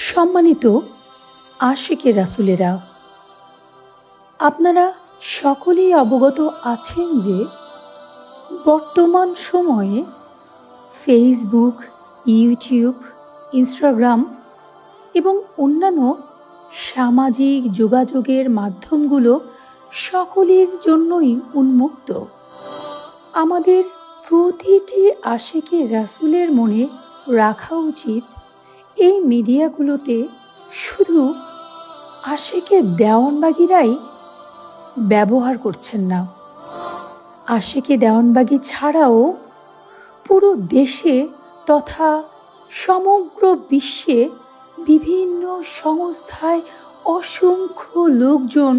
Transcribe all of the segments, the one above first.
সম্মানিত আশিকে রাসূলেরা, আপনারা সকলেই অবগত আছেন যে বর্তমান সময়ে ফেসবুক, ইউটিউব, ইনস্টাগ্রাম এবং অন্যান্য সামাজিক যোগাযোগের মাধ্যমগুলো সকলের জন্যই উন্মুক্ত। আমাদের প্রতিটি আশিকে রাসূলের মনে রাখা উচিত, এই মিডিয়াগুলোতে শুধু আশিকে দেওয়ানবাগীরাই ব্যবহার করছেন না। আশিকে দেওয়ানবাগী ছাড়াও পুরো দেশে তথা সমগ্র বিশ্বে বিভিন্ন সংস্থায় অসংখ্য লোকজন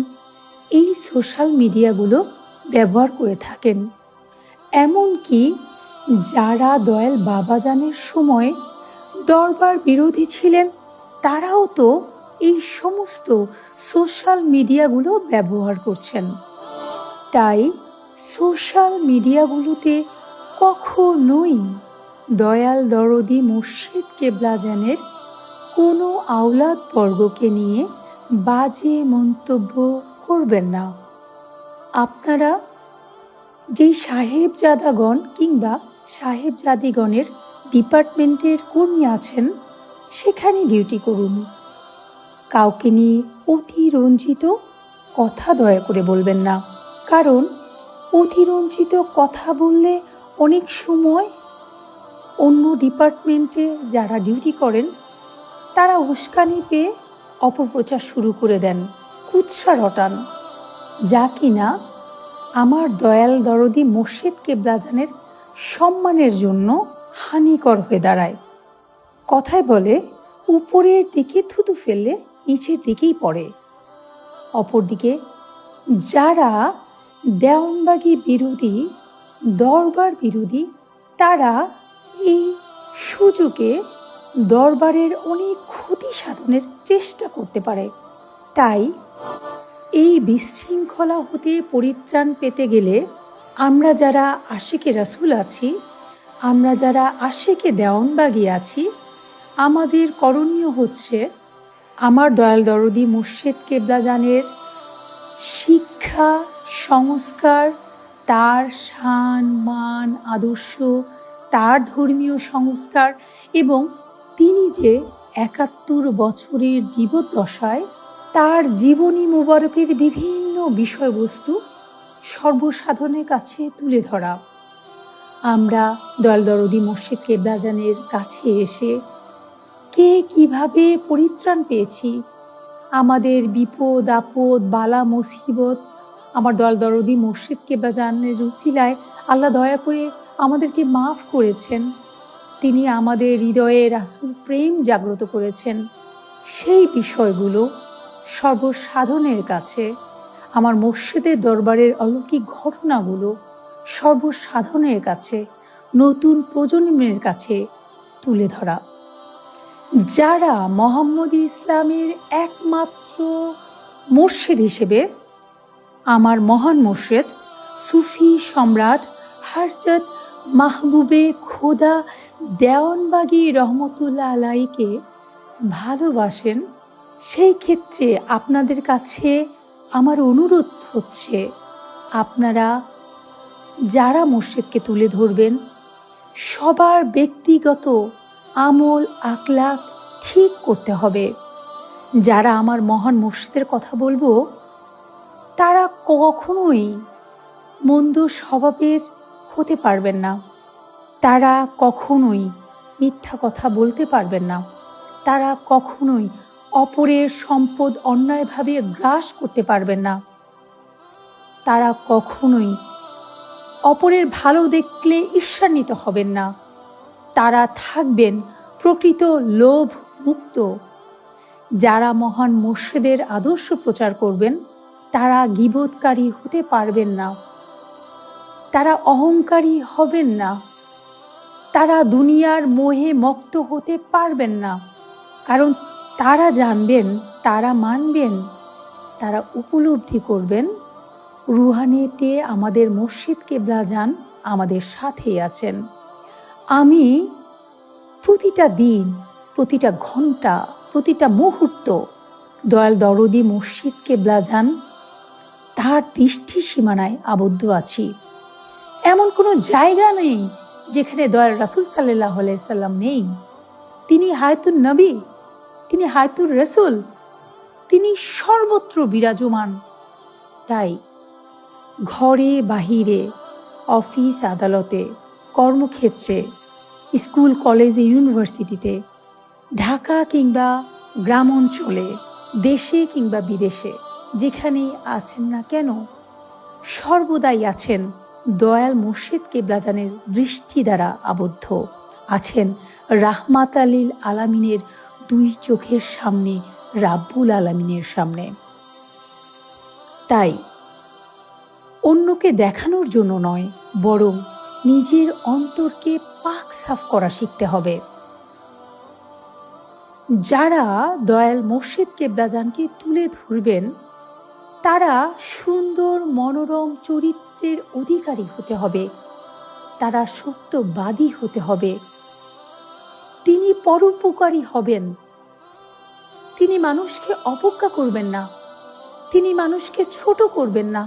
এই সোশ্যাল মিডিয়াগুলো ব্যবহার করে থাকেন। এমনকি যারা দয়াল বাবাজানের সময় দরবার বিরোধী ছিলেন, তারাও তো এই সমস্ত সোশ্যাল মিডিয়াগুলো ব্যবহার করছেন। তাই সোশ্যাল মিডিয়াগুলোতে কখনোই দয়াল দরদি মুর্শিদ কেবলাজানের কোনো আওলাদ বর্গকে নিয়ে বাজে মন্তব্য করবেন না। আপনারা যেই সাহেবজাদাগণ কিংবা সাহেবজাদিগণের ডিপার্টমেন্টের কর্মী আছেন, সেখানে ডিউটি করুন। কাউকে নিয়ে অতিরঞ্জিত কথা দয়া করে বলবেন না, কারণ অতিরঞ্জিত কথা বললে অনেক সময় অন্য ডিপার্টমেন্টে যারা ডিউটি করেন তারা উস্কানি পেয়ে অপপ্রচার শুরু করে দেন, কুৎসা রটান, যা কিনা আমার দয়াল দরদি মুর্শিদ কেবলাজানের সম্মানের জন্য হানিকর হয়ে দাঁড়ায়। কথায় বলে, উপরের দিকে থুতু ফেললে নিচের দিকেই পড়ে। অপরদিকে যারা দেওয়ানবাগী বিরোধী, দরবার বিরোধী, তারা এই সুযোগে দরবারের অনেক ক্ষতি সাধনের চেষ্টা করতে পারে। তাই এই বিশৃঙ্খলা হতে পরিত্রাণ পেতে গেলে আমরা যারা আশিকে রাসূল আছি, আমরা যারা আশিকে দেওয়ানবাগী আছি, আমাদের করণীয় হচ্ছে আমার দয়াল দরদি মুর্শিদ কেবলাজানের শিক্ষা, সংস্কার, তার শান মান আদর্শ, তার ধর্মীয় সংস্কার এবং তিনি যে ৭১ বছরের জীবদ্দশায় তার জীবনী মোবারকের বিভিন্ন বিষয়বস্তু সর্বসাধারণের কাছে তুলে ধরা। আমরা দয়াল দরদি মুর্শিদ কেবলাজানের কাছে এসে কে কিভাবে পরিত্রাণ পেয়েছি, আমাদের বিপদ আপদ বালা মুসিবত আমার দয়াল দরদি মুর্শিদ কেবলাজানের উসিলায় আল্লাহ দয়া করে আমাদেরকে মাফ করেছেন, তিনি আমাদের হৃদয়ে রাসূল প্রেম জাগ্রত করেছেন, সেই বিষয়গুলো সর্বসাধারণের কাছে, আমার মুর্শিদের দরবারের অলৌকিক ঘটনাগুলো সর্বসাধারণের কাছে, নতুন প্রজন্মের কাছে তুলে ধরা। যারা মোহাম্মদ ইসলামের একমাত্র মুর্শিদ হিসেবে আমার মহান মুর্শিদ সুফি সম্রাট হযরত মাহবুবে খোদা দেওয়ানবাগী রহমতুল্লাহ আলাইকে ভালোবাসেন, সেই ক্ষেত্রে আপনাদের কাছে আমার অনুরোধ হচ্ছে, আপনারা যারা মুর্শিদকে তুলে ধরবেন, সবার ব্যক্তিগত আমল আখলাক ঠিক করতে হবে। যারা আমার মহান মুর্শিদের কথা বলবো, তারা কখনোই মন্দ স্বভাবের হতে পারবেন না, তারা কখনোই মিথ্যা কথা বলতে পারবেন না, তারা কখনোই অপরের সম্পদ অন্যায়ভাবে গ্রাস করতে পারবেন না, তারা কখনোই অপরের ভালো দেখলে ঈর্ষান্বিত হবেন না, তারা থাকবেন প্রকৃত লোভ মুক্ত। যারা মহান মুর্শিদের আদর্শ প্রচার করবেন, তারা গীবতকারী হতে পারবেন না, তারা অহংকারী হবেন না, তারা দুনিয়ার মোহে মত্ত হতে পারবেন না, কারণ তারা জানবেন, তারা মানবেন, তারা উপলব্ধি করবেন রুহানিতে আমাদের মুর্শিদ কেবলাজান আমাদের সাথেই আছেন। আমি প্রতিটা দিন, প্রতিটা ঘন্টা প্রতিটা মুহূর্ত দয়াল দরদি মুর্শিদ কেবলা যান তার দৃষ্টি সীমানায় আবদ্ধ আছি। এমন কোনো জায়গা নেই যেখানে দয়াল রাসূল সাল্লাল্লাহু আলাইহি সাল্লাম নেই। তিনি হায়াতুন নবী, তিনি হায়াতুর রাসূল, তিনি সর্বত্র বিরাজমান। তাই ঘরে বাহিরে, অফিস আদালতে, কর্মক্ষেত্রে, স্কুল কলেজে ইউনিভার্সিটিতে, ঢাকা কিংবা গ্রাম অঞ্চলে, দেশে কিংবা বিদেশে যেখানেই আছেন না কেন সর্বদাই আছেন দয়াল মুর্শিদ কেবলাজানের দৃষ্টি দ্বারা আবদ্ধ, আছেন রাহমাত লিল আলামিনের দুই চোখের সামনে, রাব্বুল আলামিনের সামনে। তাই অন্যকে দেখানোর জন্য নয়, বরং নিজের অন্তরকে পাক সাফ করা শিখতে হবে। যারা দয়াল মুর্শিদ কেবলাজানকে তুলে ধরবেন তারা সুন্দর মনোরম চরিত্রের অধিকারী হতে হবে, তারা সত্যবাদী হতে হবে, তিনি পরোপকারী হবেন, তিনি মানুষকে অবজ্ঞা করবেন না, তিনি মানুষকে ছোট করবেন না,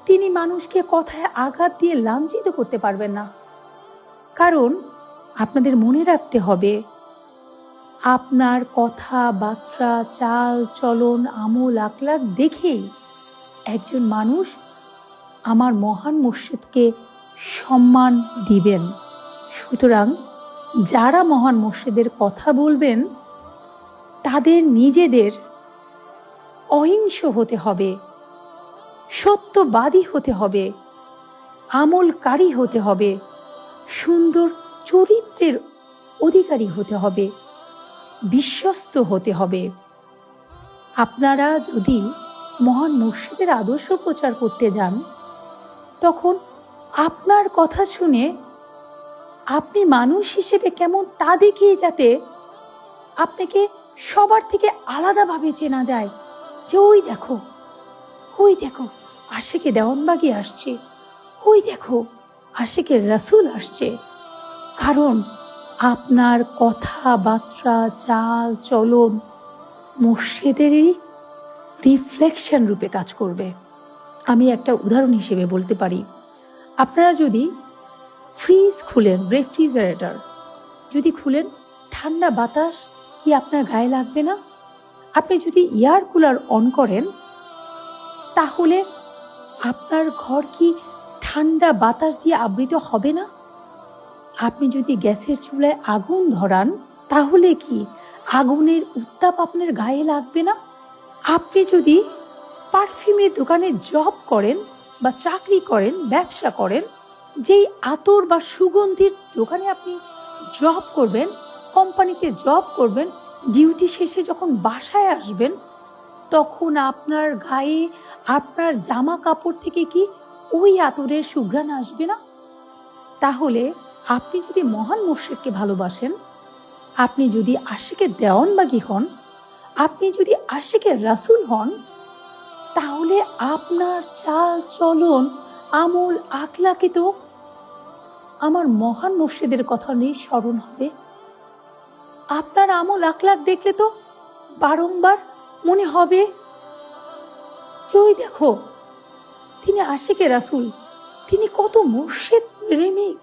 তিনি মানুষকে কথায় আঘাত দিয়ে লাঞ্ছিত করতে পারবেন না। কারণ আপনাদের মনে রাখতে হবে, আপনার কথাবার্তা, চাল চলন, আমল আকলাক দেখেই একজন মানুষ আমার মহান মুর্শিদকে সম্মান দিবেন। সুতরাং যারা মহান মুর্শিদের কথা বলবেন তাদের নিজেদের অহিংস হতে হবে, সত্যবাদী হতে হবে, আমলকারী হতে হবে, সুন্দর চরিত্রের অধিকারী হতে হবে, বিশ্বস্ত হতে হবে। আপনারা যদি মহান মুর্শিদের আদর্শ প্রচার করতে যান তখন আপনার কথা শুনে আপনি মানুষ হিসেবে কেমন তা দেখেই যাতে আপনাকে সবার থেকে আলাদাভাবে চেনা যায়, যে ওই দেখো, ওই দেখো আশিকে দেওয়ানবাগী আসছে, ওই দেখো আশিকে রাসূল আসছে। কারণ আপনার কথাবার্তা, চাল চলন মুর্শিদেরই রিফ্লেকশন রূপে কাজ করবে। আমি একটা উদাহরণ হিসেবে বলতে পারি, আপনারা যদি ফ্রিজ খুলেন, রেফ্রিজারেটর যদি খুলেন, ঠান্ডা বাতাস কি আপনার গায়ে লাগবে না? আপনি যদি এয়ার কুলার অন করেন তাহলে আপনার ঘর কি ঠান্ডা বাতাস দিয়ে আবৃত হবে না? আপনি যদি গ্যাসের চুলায় আগুন ধরান তাহলে কি আগুনের উত্তাপ আপনার গায়ে লাগবে না? আপনি যদি পারফিউমের দোকানে জব করেন বা চাকরি করেন, ব্যবসা করেন, যেই আতর বা সুগন্ধির দোকানে আপনি জব করবেন, কোম্পানিতে জব করবেন, ডিউটি শেষে যখন বাসায় আসবেন তখন আপনার গায়ে, আপনার জামা কাপড় থেকে কি ওই আতরের সুঘ্রাণ আসবে না? তাহলে আপনি যদি মহান মুর্শিদকে ভালোবাসেন, আপনি যদি আশিকে দেওয়ানবাগী হন, আপনি যদি আশিকে রাসূল হন, তাহলে আপনার চাল চলন, আমল আকলাকে তো আমার মহান মুর্শিদের কথা নিয়ে স্মরণ হবে। আপনার আমল আকলাক দেখলে তো বারংবার মনে হবে যে ওই দেখো তিনি আশিকে রাসূল, তিনি কত মুর্শিদ প্রেমিক,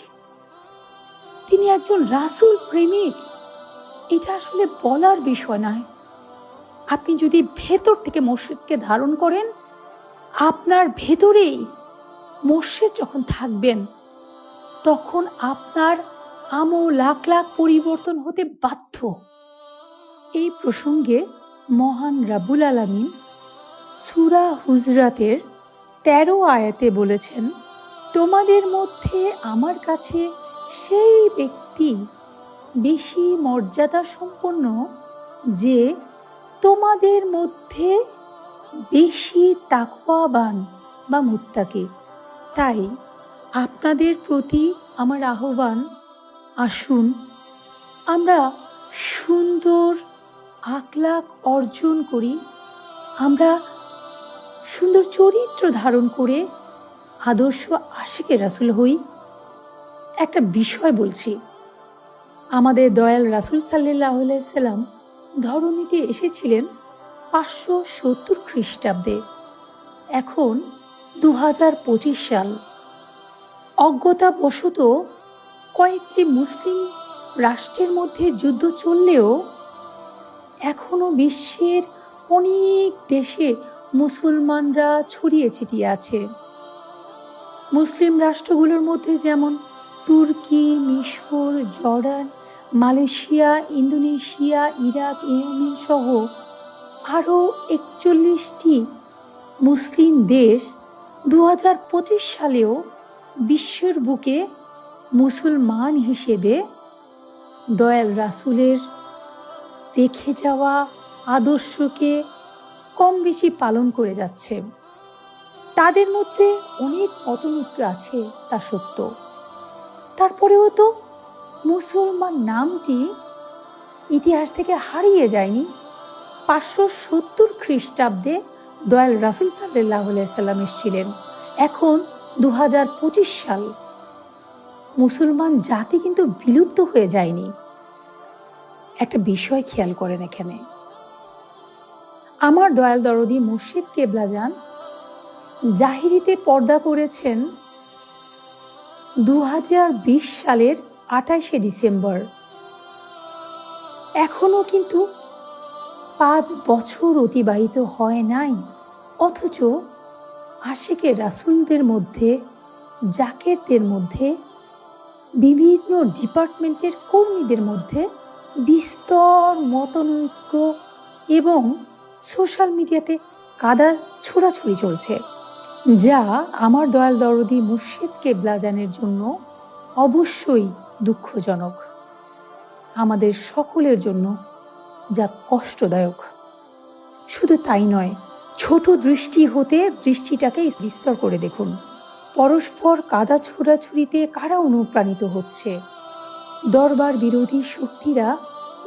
তিনি একজন রাসূল প্রেমিক। এটা আসলে বলার বিষয় নয়। আপনি যদি ভেতর থেকে মুর্শিদকে ধারণ করেন, আপনার ভেতরেই মুর্শিদ যখন থাকবেন তখন আপনার আমল আকলাক পরিবর্তন হতে বাধ্য। এই প্রসঙ্গে মহান রাব্বুল আলামিন সূরা হুজরাতের 13 আয়াতে বলেছেন, তোমাদের মধ্যে আমার কাছে সেই ব্যক্তি বেশি মর্যাদা সম্পন্ন যে তোমাদের মধ্যে বেশি তাকওয়াবান বা মুত্তাকি। তাই আপনাদের প্রতি আমার আহ্বান, আসুন আমরা সুন্দর আকলাক অর্জন করি, আমরা সুন্দর চরিত্র ধারণ করে আদর্শ আশিকে রাসূল হই। একটা বিষয় বলছি, আমাদের দয়াল রাসূল সাল্লাল্লাহু আলাইহি সাল্লাম ধরণীতে এসেছিলেন 570 খ্রিস্টাব্দে। এখন 2025 সাল। অজ্ঞতাবশত কয়েকটি মুসলিম রাষ্ট্রের মধ্যে যুদ্ধ চললেও এখনো বিশ্বের অনেক দেশে মুসলমানরা ছড়িয়ে ছিটিয়ে আছে। মুসলিম রাষ্ট্রগুলোর মধ্যে যেমন তুর্কি, মিশর, Jordan, Malaysia, Indonesia, Iraq, Yemen সহ আরও 41টি মুসলিম দেশ 2025 সালেও বিশ্বের বুকে মুসলমান হিসেবে দয়াল রাসূলের রেখে যাওয়া আদর্শকে কম বেশি পালন করে যাচ্ছে। তাদের মধ্যে অনেক মতানৈক্য আছে, তা সত্য। তারপরেও তো মুসলমান নামটি ইতিহাস থেকে হারিয়ে যায়নি। 570 খ্রিস্টাব্দে দয়াল রাসূল সাল্লাল্লাহু আলাইহি সাল্লাম এসেছিলেন। এখন 2025 সাল। মুসলমান জাতি কিন্তু বিলুপ্ত হয়ে যায়নি। একটা বিষয় খেয়াল করেন এখানে, আমার দয়াল দরদি মুর্শিদ কেবলাজান জাহিরিতে পর্দা করেছেন 2020 সালের 28শে ডিসেম্বর। এখনো কিন্তু 5 বছর অতিবাহিত হয় নাই, অথচ আশিকে রাসূলদের মধ্যে, জাকেরদের মধ্যে, বিভিন্ন ডিপার্টমেন্টের কর্মীদের মধ্যে বিস্তর মতানৈক্য এবং সোশ্যাল মিডিয়াতে কাদা ছোড়াছুড়ি চলছে, যা আমার দয়াল দরদি মুর্শিদ কেবলাজানের জন্য অবশ্যই দুঃখজনক, আমাদের সকলের জন্য যা কষ্টদায়ক। শুধু তাই নয়, ছোট দৃষ্টি হতে দৃষ্টিটাকে বিস্তর করে দেখুন। পরস্পর কাদা ছোড়াছুড়িতে কারা অনুপ্রাণিত হচ্ছে? দরবার বিরোধী শক্তিরা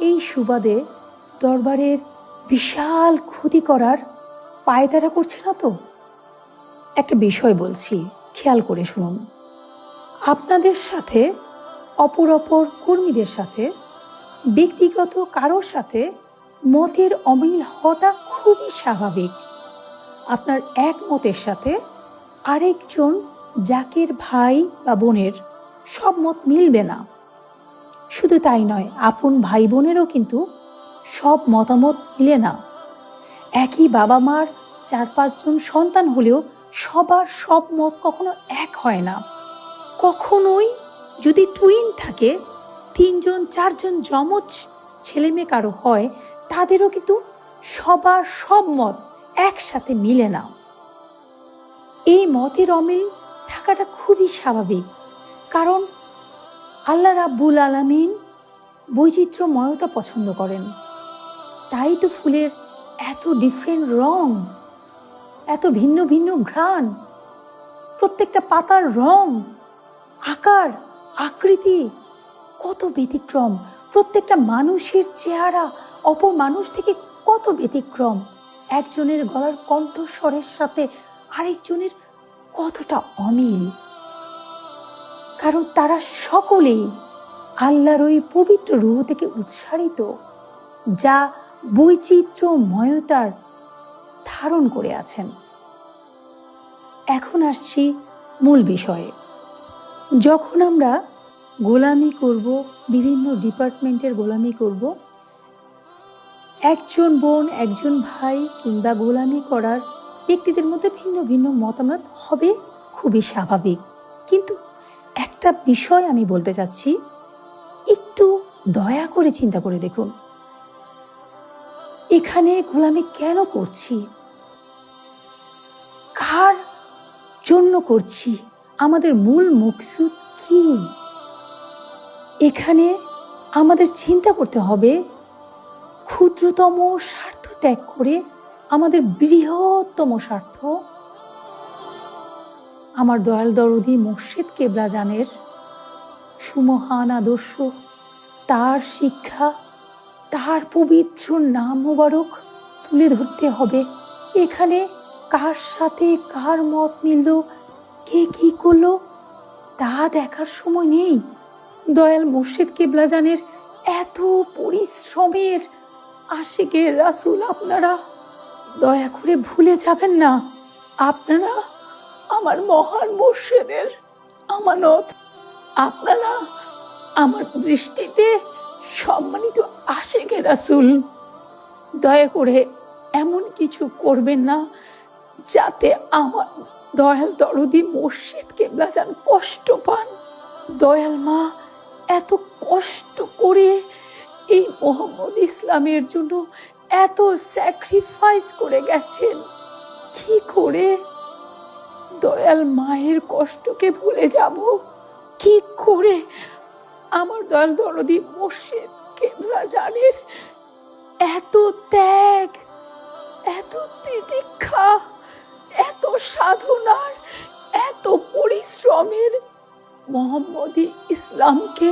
এই সুবাদে দরবারের বিশাল ক্ষতি করার পায়তারা করছে না তো? একটা বিষয় বলছি, খেয়াল করে শুনুন। আপনাদের সাথে, অপর কর্মীদের সাথে, ব্যক্তিগত কারোর সাথে মতের অমিল হওয়াটা খুবই স্বাভাবিক। আপনার এক মতের সাথে আরেকজন জাকের ভাই বা বোনের সব মত মিলবে না। শুধু তাই নয়, আপন ভাই বোনেরও কিন্তু সব মতামত মিলে না। একই বাবা মার 4-5 জন সন্তান হলেও সবার সব মত কখনো এক হয় না। কখনোই যদি টুইন থাকে, 3 জন 4 জন যমজ ছেলে মেয়ে কারো হয়, তাদেরও কিন্তু সবার সব মত একসাথে মিলে না। এই মতের অমিল থাকাটা খুবই স্বাভাবিক, কারণ আল্লাহ রাব্বুল আলামিন বৈচিত্র্যময়তা পছন্দ করেন। তাই তো ফুলের এত ডিফারেন্ট রং, এত ভিন্ন ভিন্ন ঘ্রাণ, প্রত্যেকটা পাতার রং, আকার, আকৃতি কত ব্যতিক্রম। প্রত্যেকটা মানুষের চেহারা অপর মানুষ থেকে কত ব্যতিক্রম। একজনের গলার কণ্ঠস্বরের সাথে আরেকজনের কতটা অমিল, কারণ তারা সকলেই আল্লাহর ওই পবিত্র রূহ থেকে উৎসারিত, যা বৈচিত্র্যময়তার ধারণ করে আছেন। এখন আসছি মূল বিষয়ে। যখন আমরা গোলামি করব, বিভিন্ন ডিপার্টমেন্টের গোলামি করব, একজন বোন, একজন ভাই কিংবা গোলামি করার ব্যক্তিদের মধ্যে ভিন্ন ভিন্ন মতামত হবে, খুবই স্বাভাবিক। কিন্তু একটা বিষয় আমি বলতে চাচ্ছি, একটু দয়া করে চিন্তা করে দেখুন, এখানে গোলামি কেন করছি, কার জন্য করছি, আমাদের মূল মকসুদ কি? এখানে আমাদের চিন্তা করতে হবে, ক্ষুদ্রতম স্বার্থ ত্যাগ করে আমাদের বৃহত্তম স্বার্থ, আমার দয়াল দরদি মুর্শিদ কেবলাজানের সুমহান আদর্শ, তার শিক্ষা, তার পবিত্র নাম মোবারক তুলে ধরতে হবে। এখানে কার সাথে কার মত মিলল, কে কি করলো, তা দেখার সময় নেই। দয়াল মুর্শিদ কেবলাজানের এত পরিশ্রমের আশিকে রাসূল আপনারা দয়া করে ভুলে যাবেন না, আপনারা আমার মহান মুর্শিদের আমানত। আপনারা আমার দৃষ্টিতে সম্মানিত আশিকে রাসূল। দয়া করে এমন কিছু করবেন না যাতে আমার দয়াল দরদি মুর্শিদ কেবলাজান কষ্ট পান। দয়াল মা এত কষ্ট করে এই মোহাম্মদ ইসলামের জন্য এত স্যাক্রিফাইস করে গেছেন, কি করে দয়াল মায়ের কষ্টকে ভুলে যাব? কি করে আমার দয়াল দরদি মুর্শিদ কেবলাজানের এত ত্যাগ, এত তিতিক্ষা, এত সাধনার, এত পরিশ্রমের মোহাম্মদী ইসলামকে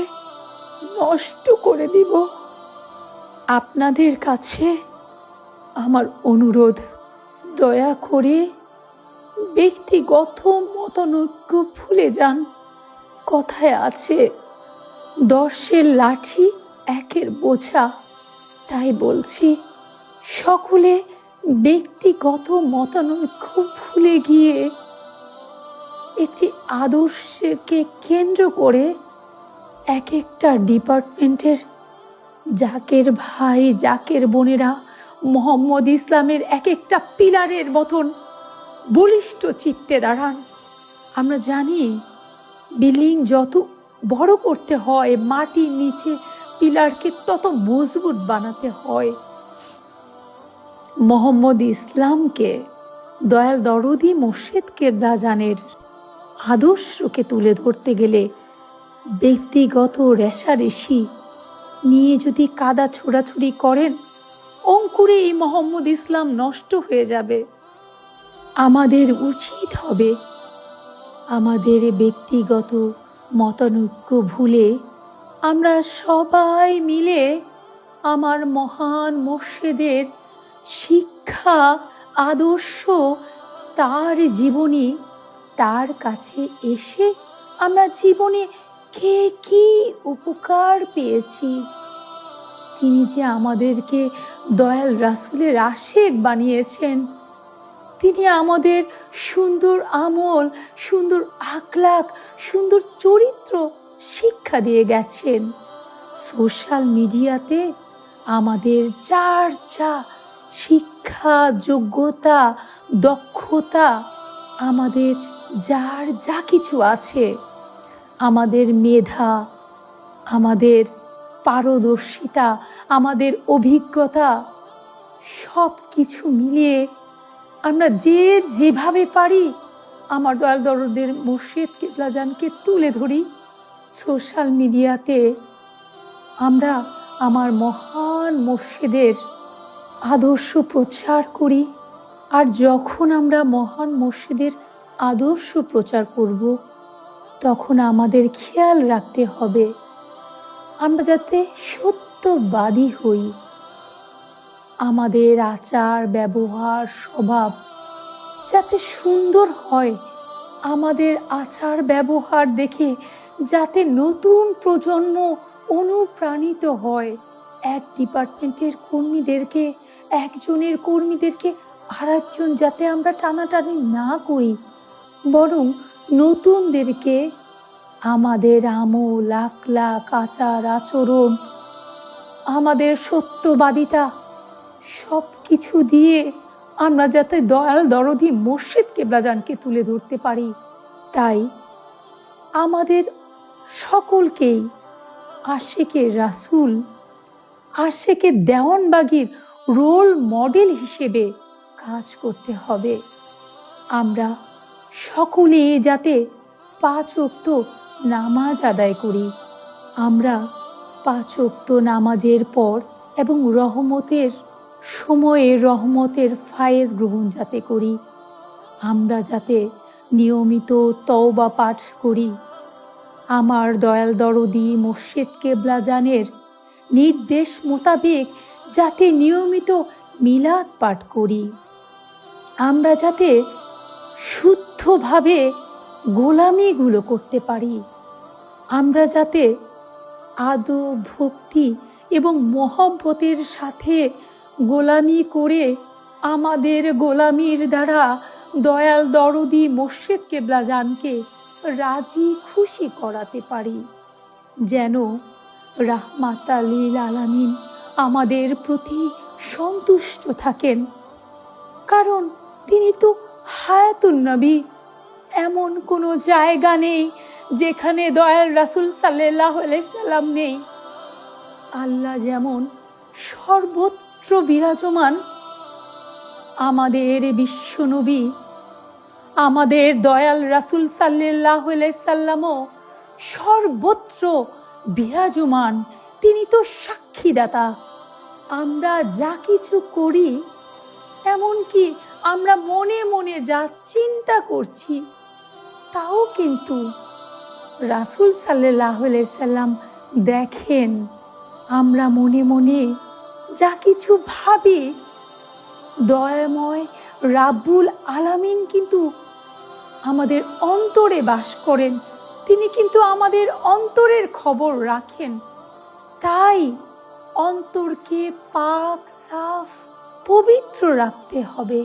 নষ্ট করে দিব? আপনাদের কাছে আমার অনুরোধ, দয়া করে ব্যক্তিগত মতানৈক্য ভুলে যান। কথায় আছে 10 লাঠি 1 বোঝা। তাই বলছি, সকলে ব্যক্তিগত মতানৈক্য ভুলে গিয়ে একটি আদর্শকে কেন্দ্র করে এক একটা ডিপার্টমেন্টের জাকের ভাই, জাকের বোনেরা মোহাম্মদ ইসলামের এক একটা পিলারের মতন বলিষ্ঠ চিত্তে দাঁড়ান। আমরা জানি বিল্ডিং যত বড় করতে হয়, মাটির নিচে পিলারকে তত মজবুত বানাতে হয়। মোহাম্মদ ইসলামকে, দয়াল দরদি মুর্শিদ কেবলাজানের আদর্শকে তুলে ধরতে গেলে ব্যক্তিগত রেষারেষি নিয়ে যদি কাদা ছোড়াছুড়ি করেন, অঙ্কুরেই মোহাম্মদ ইসলাম নষ্ট হয়ে যাবে। আমাদের উচিত হবে আমাদের ব্যক্তিগত মতানৈক্য ভুলে আমরা সবাই মিলে আমার মহান মুর্শিদের শিক্ষা, আদর্শ, তার জীবনী, তার কাছে এসে আমরা জীবনে কে কি উপকার পেয়েছি, তিনি যে আমাদেরকে দয়াল রাসূলের আশিক বানিয়েছেন, তিনি আমাদের সুন্দর আমল, সুন্দর আখলাক, সুন্দর চরিত্র শিক্ষা দিয়ে গেছেন। সোশ্যাল মিডিয়াতে আমাদের যার যা শিক্ষা, যোগ্যতা, দক্ষতা, আমাদের যার যা কিছু আছে, আমাদের মেধা, আমাদের পারদর্শিতা, আমাদের অভিজ্ঞতা, সব কিছু মিলিয়ে আমরা যে যেভাবে পারি আমার দয়াল দরদের মুর্শিদ কেবলাজানকে তুলে ধরি। সোশ্যাল মিডিয়াতে আমরা আমার মহান মুর্শিদের আদর্শ প্রচার করি। আর যখন আমরা মহান মুর্শিদের আদর্শ প্রচার করব, তখন আমাদের খেয়াল রাখতে হবে আমরা যাতে সত্যবাদী হই। আমাদের আচার, ব্যবহার, স্বভাব যাতে সুন্দর হয়, আমাদের আচার ব্যবহার দেখে যাতে নতুন প্রজন্ম অনুপ্রাণিত হয়। এক ডিপার্টমেন্টের কর্মীদেরকে, একজনের কর্মীদেরকে আরেকজন যাতে আমরা টানাটানি না করি, বরং নতুনদেরকে আমাদের আমল, আখলাক, আচার আচরণ, আমাদের সত্যবাদিতা সব কিছু দিয়ে আমরা যাতে দয়াল দরদি মুর্শিদ কেবলাজানকে তুলে ধরতে পারি। তাই আমাদের সকলকেই আশিকে রাসূল, আশিকে দেওয়ানবাগীর রোল মডেল হিসেবে কাজ করতে হবে। আমরা সকলে যাতে 5 ওয়াক্ত নামাজ আদায় করি। আমরা 5 ওয়াক্ত নামাজের পর এবং রহমতের সময়ে রহমতের ফায়েজ গ্রহণ যাতে করি। আমরা যাতে নিয়মিত তওবা পাঠ করি। আমার দয়াল দরদি মুর্শিদ কেবলাজানের নির্দেশ মোতাবেক যাতে নিয়মিত মিলাদ পাঠ করি। আমরা যাতে শুদ্ধভাবে গোলামিগুলো করতে পারি। আমরা যাতে আদব, ভক্তি এবং মহব্বতের সাথে গোলামি করে আমাদের গোলামির দ্বারা দয়াল দরদি মোর্শেদ কেবলাজানকে রাজি খুশি করাতে পারি, যেন রাহমাতাল লিল আলামিন আমাদের প্রতি সন্তুষ্ট থাকেন। কারণ তিনি তো হায়াতুন নবী। এমন কোনো জায়গা নেই যেখানে দয়াল রাসূল সাল্লাল্লাহু আলাইহি সাল্লাম নেই। আল্লাহ যেমন সর্বত্র বিরাজমান, আমাদের বিশ্বনবী, আমাদের দয়াল রাসূল সাল্লাল্লাহু আলাইহি সাল্লামও সর্বত্র বিরাজমান। তিনি তো সাক্ষীদাতা। আমরা যা কিছু করি, এমনকি আমরা মনে মনে যা চিন্তা করছি, তাও কিন্তু রাসূল সাল্লাল্লাহু আলাইহি সাল্লাম দেখেন। আমরা মনে মনে যা কিছু ভাবি, দয়াময় রাব্বুল আলামিন কিন্তু আমাদের অন্তরে বাস করেন। তিনি কিন্তু আমাদের অন্তরের খবর রাখেন। তাই অন্তরকে পাক সাফ পবিত্র রাখতে হবে।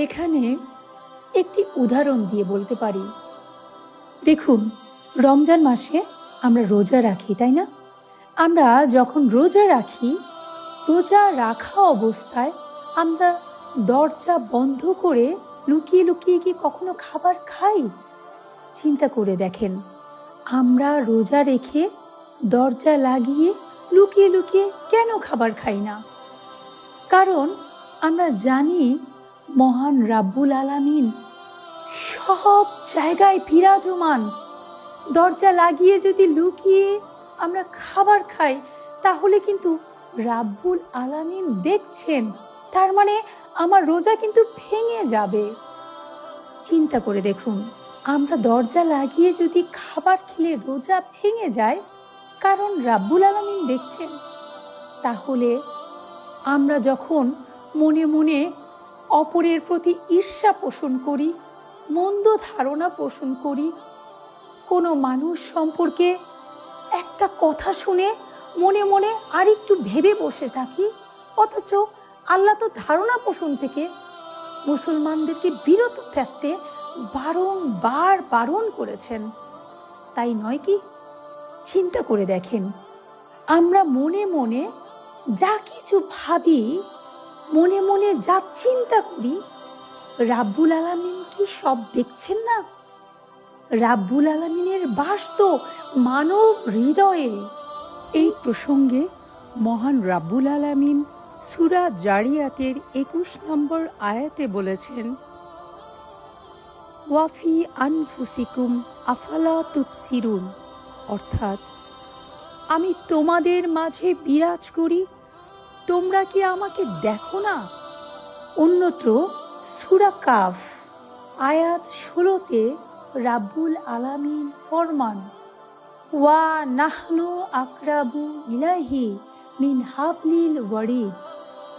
এখানে একটি উদাহরণ দিয়ে বলতে পারি। দেখুন, রমজান মাসে আমরা রোজা রাখি, তাই না? আমরা যখন রোজা রাখি, রোজা রাখা অবস্থায় আমরা দরজা বন্ধ করে লুকিয়ে লুকিয়ে কি কখনো খাবার খাই? চিন্তা করে দেখেন, আমরা রোজা রেখে দরজা লাগিয়ে লুকিয়ে লুকিয়ে কেন খাবার খাই না? কারণ আমরা জানি মহান রাব্বুল আলামিন সব জায়গায় বিরাজমান। দরজা লাগিয়ে যদি লুকিয়ে আমরা খাবার খাই, তাহলে কিন্তু রাব্বুল আলামিন দেখছেন। তার মানে আমার রোজা কিন্তু ভেঙে যাবে। চিন্তা করে দেখুন, আমরা দরজা লাগিয়ে যদি খাবার খেলে রোজা ভেঙে যায়, কারণ রাব্বুল আলামিন দেখছেন, তাহলে আমরা যখন মনে মনে অপরের প্রতি ঈর্ষা পোষণ করি, মন্দ ধারণা পোষণ করি, কোনো মানুষ সম্পর্কে একটা কথা শুনে মনে মনে আরেকটু ভেবে বসে থাকি, অথচ আল্লাহ তো ধারণা পোষণ থেকে মুসলমানদেরকে বিরত থাকতে বারংবার বারণ করেছেন, তাই নয় কি? চিন্তা করে দেখেন, আমরা মনে মনে যা কিছু ভাবি, মনে মনে যা চিন্তা করি, রাব্বুল আলামিন কি সব দেখছেন না? রাব্বুল আলামিনের বাস তো মানব হৃদয়ে। এই প্রসঙ্গে মহান রাব্বুল আলামিন সূরা জারিয়াতের 21 নম্বর আয়াতে বলেছেন, ওয়াফি আনফুসিকুম আফালা তুবসিরুন, অর্থাৎ আমি তোমাদের মাঝে বিরাজ করি, তোমরা কি আমাকে দেখো না? অন্যত্র সূরা কাফ আয়াত 16-তে রাব্বুল আলামিন ফরমান, ওয়া নাহনু আকরাবু ইলাইহি মিন হাবলিল ওয়ারিদ,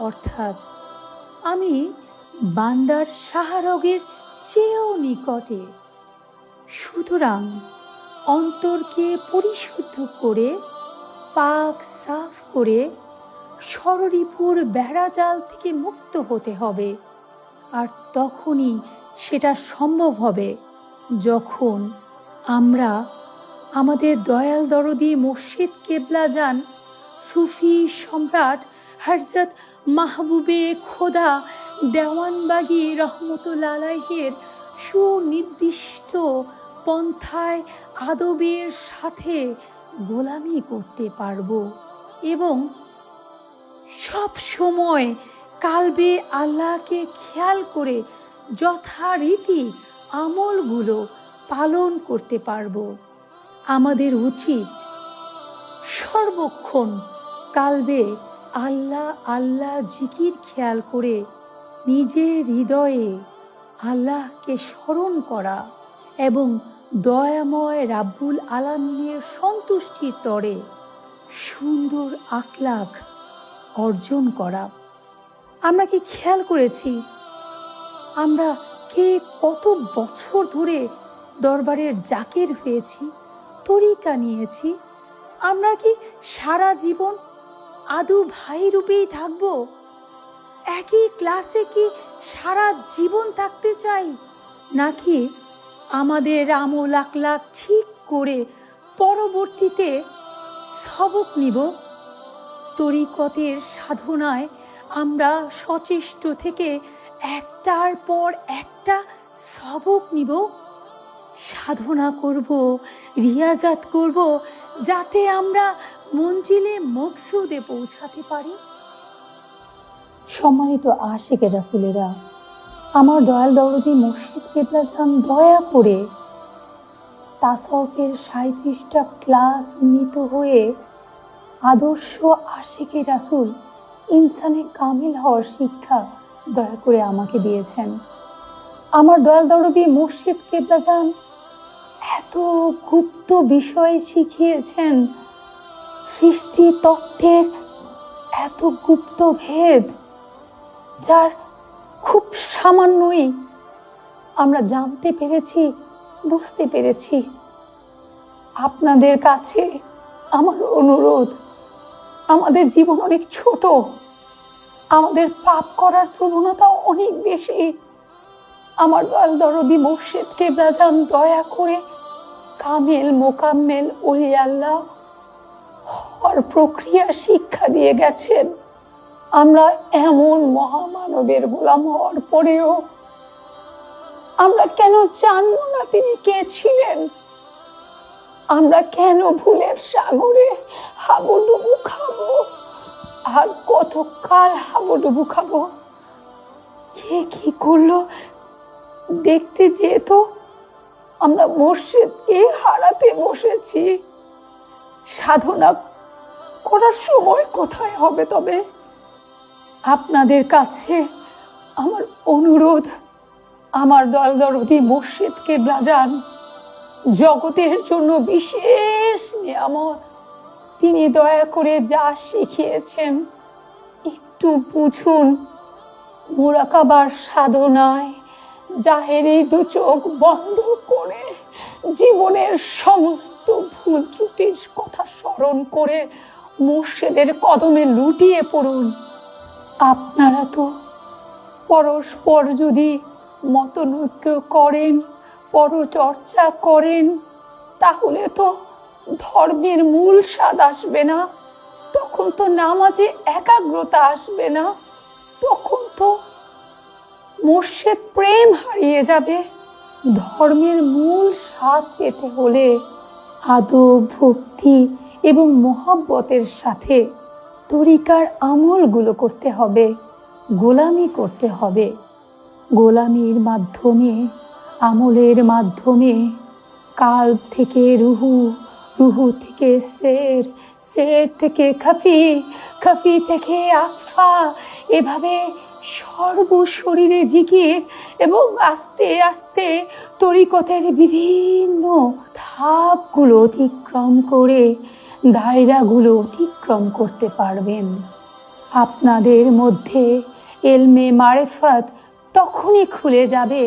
অর্থাৎ আমি বান্দার শাহরগের চেয়েও নিকটে। সুতরাং অন্তরকে পরিশুদ্ধ করে, পাক সাফ করে ষড়রিপুর বেড়াজাল থেকে মুক্ত হতে হবে। আর তখনই সেটা সম্ভব হবে যখন আমরা আমাদের দয়াল দরদি মুর্শিদ কেবলাজান, সুফি সম্রাট হযরত মাহবুবে খোদা দেওয়ানবাগী রহমতুল্লাহ আলাইহির সুনির্দিষ্ট পন্থায় আদবের সাথে গোলামি করতে পারব এবং সব সময় কালবে আল্লাহকে খেয়াল করে যথারীতি আমলগুলো পালন করতে পারব। আমাদের উচিত সর্বক্ষণ কালবে আল্লাহ আল্লাহ জিকির খেয়াল করে নিজের হৃদয়ে আল্লাহকে স্মরণ করা এবং দয়াময় রাব্বুল আলামিনের সন্তুষ্টির তরে সুন্দর আখলাক অর্জন করা। আমরা কি খেয়াল করেছি আমরা কে কত বছর ধরে দরবারের জাকির হয়েছি, তরিকা নিয়েছি? আমরা কি সারা জীবন আদৌ ভাই রূপেই থাকবো? একই ক্লাসে কি সারা জীবন থাকতে চাই, নাকি আমাদের আমল আখলাক ঠিক করে পরবর্তীতে সবক নিব? তরিকতের সাধনায় আমরা সচেষ্ট থেকে একটার পর একটা সবক নিব, সাধনা করব, রিয়াজাত করব, যাতে আমরা মঞ্জিলে মকসুদে পৌঁছাতে পারি। সম্মানিত আশিকে রাসূলেরা, আমার দয়াল দরদি মুর্শিদ কেবলা জান দয়া করে তাসাউফের ৩৭টা ক্লাস উন্নীত হয়ে আদর্শ আশিকে রাসূল ইনসানে কামিল হওয়ার শিক্ষা দয়া করে আমাকে দিয়েছেন। আমার দয়াল দরদি মুর্শিদ কেবলা জান এত গুপ্ত বিষয় শিখিয়েছেন, সৃষ্টি তত্ত্বের এত গুপ্ত ভেদ, যার খুব সামান্যই আমরা জানতে পেরেছি, বুঝতে পেরেছি। আপনাদের কাছে আমার অনুরোধ, আমাদের জীবন অনেক ছোট, আমাদের পাপ করার প্রবণতা অনেক বেশি। আমার দয়াল দরদি মুর্শিদ কেবলা জান দয়া করে কামেল মোকাম্মেল ওলি আল্লাহ হওয়ার প্রক্রিয়া শিক্ষা দিয়ে গেছেন। আমরা এমন মহামানবের গোলাম হওয়ার পরেও আমরা কেন জানবো না তিনি কে ছিলেন? আমরা কেন ভুলের সাগরে হাবুডুবু খাবো? আর কতকাল হাবুডুবু খাবো? কে কি করলো দেখতে যেত আমরা মুর্শিদকে হারাতে বসেছি। সাধনা করার সময় কোথায় হবে? তবে আপনাদের কাছে আমার অনুরোধ, আমার দয়াল দরদি মুর্শিদ কেবলা জান জগতের জন্য বিশেষ নিয়ামত। তিনি দয়া করে যা শিখিয়েছেন একটু বুঝুন। মুরাকাবার সাধনায় জাহেরি দু চোখ বন্ধ করে জীবনের সমস্ত ভুল ত্রুটির কথা স্মরণ করে মুর্শিদের কদমে লুটিয়ে পড়ুন। আপনারা তো পরস্পর যদি মতনৈক্য করেন, পরচর্চা করেন, তাহলে তো ধর্মের মূল স্বাদ আসবে না, তখন তো নামাজে একাগ্রতা আসবে না, তখন তো মুর্শিদ প্রেম হারিয়ে যাবে। ধর্মের মূল স্বাদ পেতে হলে আদব, ভক্তি এবং মোহাব্বতের সাথে তরিকার আমলগুলো করতে হবে, গোলামি করতে হবে। গোলামির মাধ্যমে, আমলের মাধ্যমে কালব থেকে রুহু, রুহু থেকে সের, সের থেকে খাফি, খাফি থেকে আকফা, এভাবে সর্বশরীরে জিকির এবং আস্তে আস্তে তরিকতের বিভিন্ন ধাপগুলো অতিক্রম করে দায়রাগুলো অতিক্রম করতে পারবেন। আপনাদের মধ্যে এলমে মারেফাত তখনই খুলে যাবে,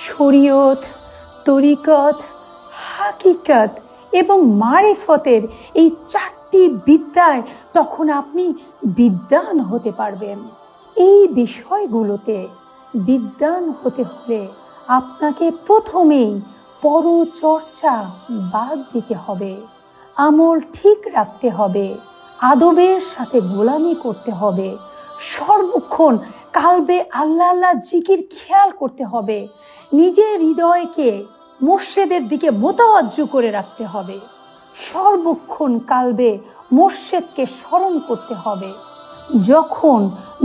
শরীয়ত, তরিকত, হাকিকত এবং মারেফতের এই 4টি বিদ্যায় তখন আপনি বিদ্বান হতে পারবেন। এই বিষয়গুলোতে বিদ্বান হতে হলে আপনাকে প্রথমেই পরচর্চা বাদ দিতে হবে, আমল ঠিক রাখতে হবে, আদবের সাথে গোলামি করতে হবে, সর্বক্ষণ কালবে আল্লাহ আল্লাহ জিকির খেয়াল করতে হবে, নিজের হৃদয়কে মুর্শিদের দিকে মোতাওয়াজ্জু করে রাখতে হবে, সর্বক্ষণ কালবে মুর্শিদকে স্মরণ করতে হবে। যখন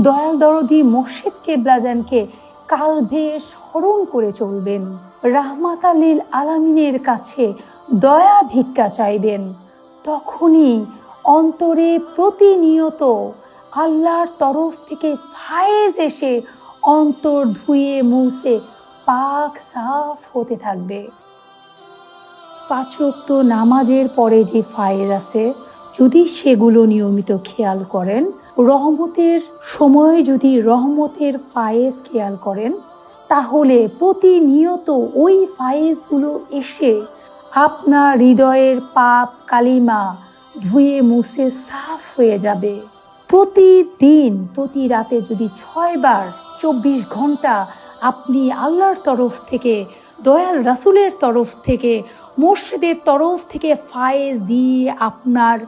দয়াল দরদি মুর্শিদ কেবলা জানকে কালবে স্মরণ করে চলবেন, রাহমাত লিল আলামিনের কাছে দয়া ভিক্ষা চাইবেন, তখনই অন্তরে প্রতিনিয়ত আল্লাহর তরফ থেকে ফায়েজ এসে অন্তর ধুয়ে মুছে পাক সাফ হতে থাকবে। 5 ওয়াক্ত নামাজের পরে যে ফায়েজ আছে, যদি সেগুলো নিয়মিত খেয়াল করেন, রহমতের সময় যদি রহমতের ফায়েজ খেয়াল করেন, তাহলে প্রতিনিয়ত ওই ফায়েজগুলো এসে আপনার হৃদয়ের পাপ কালিমা ধুয়ে মুছে সাফ হয়ে যাবে। প্রতিদিন প্রতি রাতে যদি 6 বার 24 ঘন্টা আপনি আল্লাহর তরফ থেকে, দয়াল রাসূলের তরফ থেকে, মুর্শিদের তরফ থেকে ফায়েজ দিয়ে আপনার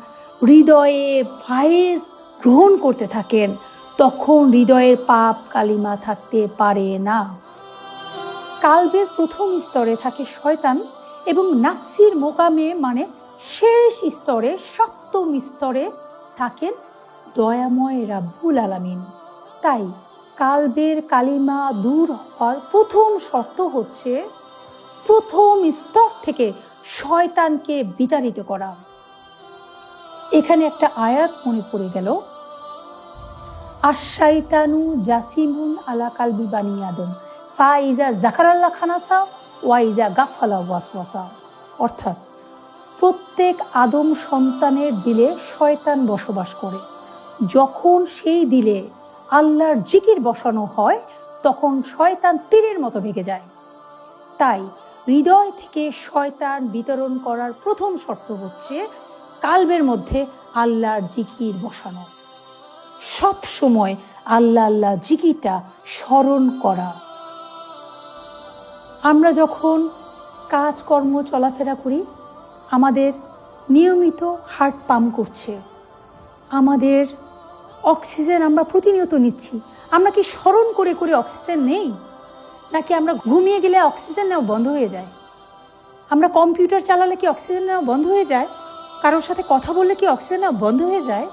হৃদয়ে ফায়েজ গ্রহণ করতে থাকেন, তখন হৃদয়ের পাপ কালিমা থাকতে পারে না। কালবের প্রথম স্তরে থাকে শয়তান এবং নাফসির মোকামে মানে শেষ স্তরে, সপ্তম স্তরে থাকেন দয়াময় রাব্বুল আলামিন। তাই কালবের কালিমা দূর হওয়ার প্রথম শর্ত হচ্ছে প্রথম স্তর থেকে শয়তানকে বিতাড়িত করা। এখানে একটা আয়াত মনে পড়ে গেল, আশ-শাইতানু জাসিমুন আলা কালবি বানি আদম ফাইজা যাকারাল্লাহ খানাসা ওয়াইজা গাফালা ওয়াসওয়াসা। অর্থাৎ প্রত্যেক আদম সন্তানের দিলে শয়তান বসবাস করে। যখন সেই দিলে আল্লাহর জিকির বসানো হয় তখন শয়তান তীরের মতো ভেগে যায়। তাই হৃদয় থেকে শয়তান বিতরণ করার প্রথম শর্ত হচ্ছে কালবের মধ্যে আল্লাহর জিকির বসানো, সব সময় আল্লাহ আল্লাহ জিকিরটা স্মরণ করা। আমরা যখন কাজকর্ম চলাফেরা করি, আমাদের নিয়মিত হার্ট পাম্প করছে, আমাদের অক্সিজেন আমরা প্রতিনিয়ত নিচ্ছি। আমরা কি স্মরণ করে করে অক্সিজেন নেই, নাকি আমরা ঘুমিয়ে গেলে অক্সিজেন নেওয়া বন্ধ হয়ে যায়? আমরা কম্পিউটার চালালে কি অক্সিজেন নেওয়া বন্ধ হয়ে যায়? কারোর সাথে কথা বললে কি অক্সিজেন নেওয়া বন্ধ হয়ে যায়?